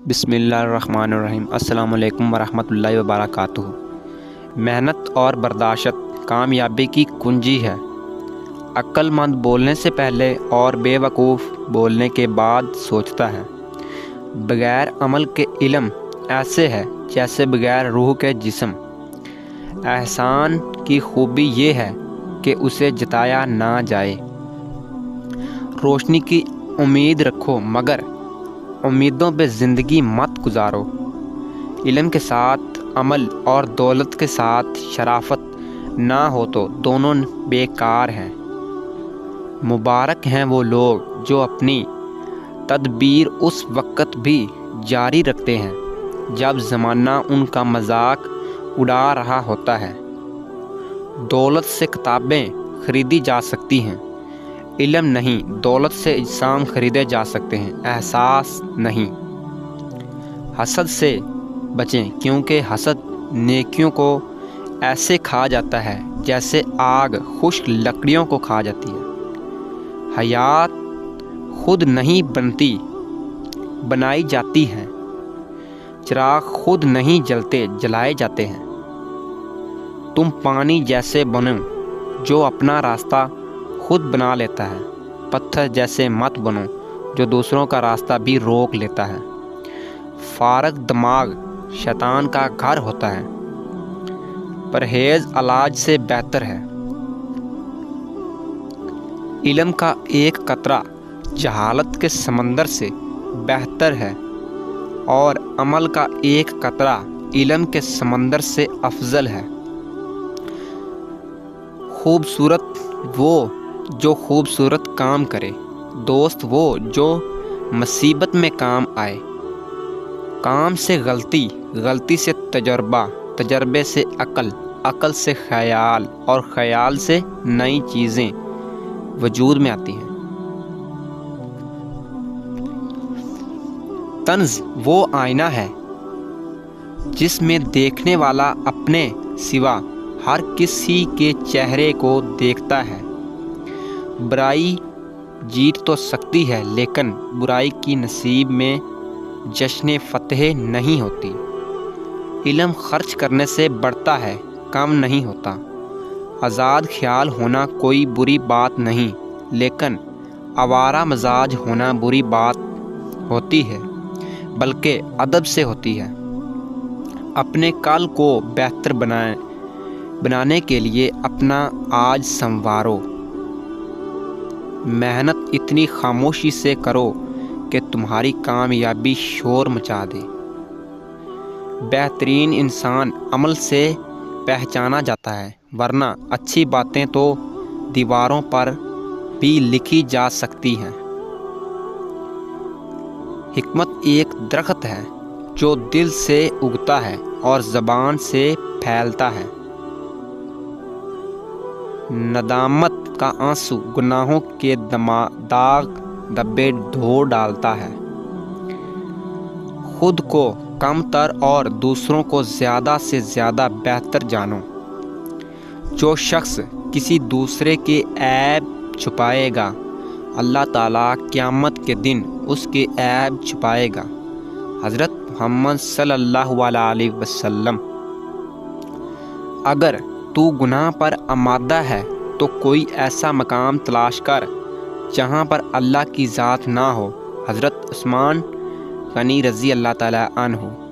بسم اللہ الرحمن الرحیم۔ السلام علیکم ورحمۃ اللہ وبرکاتہ۔ محنت اور برداشت کامیابی کی کنجی ہے۔ عقل مند بولنے سے پہلے اور بے وقوف بولنے کے بعد سوچتا ہے۔ بغیر عمل کے علم ایسے ہے جیسے بغیر روح کے جسم۔ احسان کی خوبی یہ ہے کہ اسے جتایا نہ جائے۔ روشنی کی امید رکھو مگر امیدوں پہ زندگی مت گزارو۔ علم کے ساتھ عمل اور دولت کے ساتھ شرافت نہ ہو تو دونوں بیکار ہیں۔ مبارک ہیں وہ لوگ جو اپنی تدبیر اس وقت بھی جاری رکھتے ہیں جب زمانہ ان کا مذاق اڑا رہا ہوتا ہے۔ دولت سے کتابیں خریدی جا سکتی ہیں، علم نہیں۔ دولت سے اجسام خریدے جا سکتے ہیں، احساس نہیں۔ حسد سے بچیں کیونکہ حسد نیکیوں کو ایسے کھا جاتا ہے جیسے آگ خشک لکڑیوں کو کھا جاتی ہے۔ حیات خود نہیں بنتی، بنائی جاتی ہیں۔ چراغ خود نہیں جلتے، جلائے جاتے ہیں۔ تم پانی جیسے بنو جو اپنا راستہ خود بنا لیتا ہے۔ پتھر جیسے مت بنو جو دوسروں کا راستہ بھی روک لیتا ہے۔ فارغ دماغ شیطان کا گھر ہوتا ہے۔ پرہیز علاج سے بہتر ہے۔ علم کا ایک قطرہ جہالت کے سمندر سے بہتر ہے اور عمل کا ایک قطرہ علم کے سمندر سے افضل ہے۔ خوبصورت وہ جو خوبصورت کام کرے، دوست وہ جو مصیبت میں کام آئے۔ کام سے غلطی، غلطی سے تجربہ، تجربے سے عقل، عقل سے خیال اور خیال سے نئی چیزیں وجود میں آتی ہیں۔ طنز وہ آئینہ ہے جس میں دیکھنے والا اپنے سوا ہر کسی کے چہرے کو دیکھتا ہے۔ برائی جیت تو سکتی ہے لیکن برائی کی نصیب میں جشن فتح نہیں ہوتی۔ علم خرچ کرنے سے بڑھتا ہے، کم نہیں ہوتا۔ آزاد خیال ہونا کوئی بری بات نہیں لیکن آوارہ مزاج ہونا بری بات ہوتی ہے، بلکہ ادب سے ہوتی ہے۔ اپنے کل کو بہتر بنانے کے لیے اپنا آج سنوارو۔ محنت اتنی خاموشی سے کرو کہ تمہاری کامیابی شور مچا دے۔ بہترین انسان عمل سے پہچانا جاتا ہے، ورنہ اچھی باتیں تو دیواروں پر بھی لکھی جا سکتی ہیں۔ حکمت ایک درخت ہے جو دل سے اگتا ہے اور زبان سے پھیلتا ہے۔ ندامت کا آنسو گناہوں کے داغ دھبے دھو ڈالتا ہے۔ خود کو کم تر اور دوسروں کو زیادہ سے زیادہ بہتر جانو۔ جو شخص کسی دوسرے کے عیب چھپائے گا، اللہ تعالیٰ قیامت کے دن اس کے عیب چھپائے گا۔ حضرت محمد صلی اللہ علیہ وسلم۔ اگر تو گناہ پر آمادہ ہے تو کوئی ایسا مقام تلاش کر جہاں پر اللہ کی ذات نہ ہو۔ حضرت عثمان غنی رضی اللہ تعالیٰ عنہ۔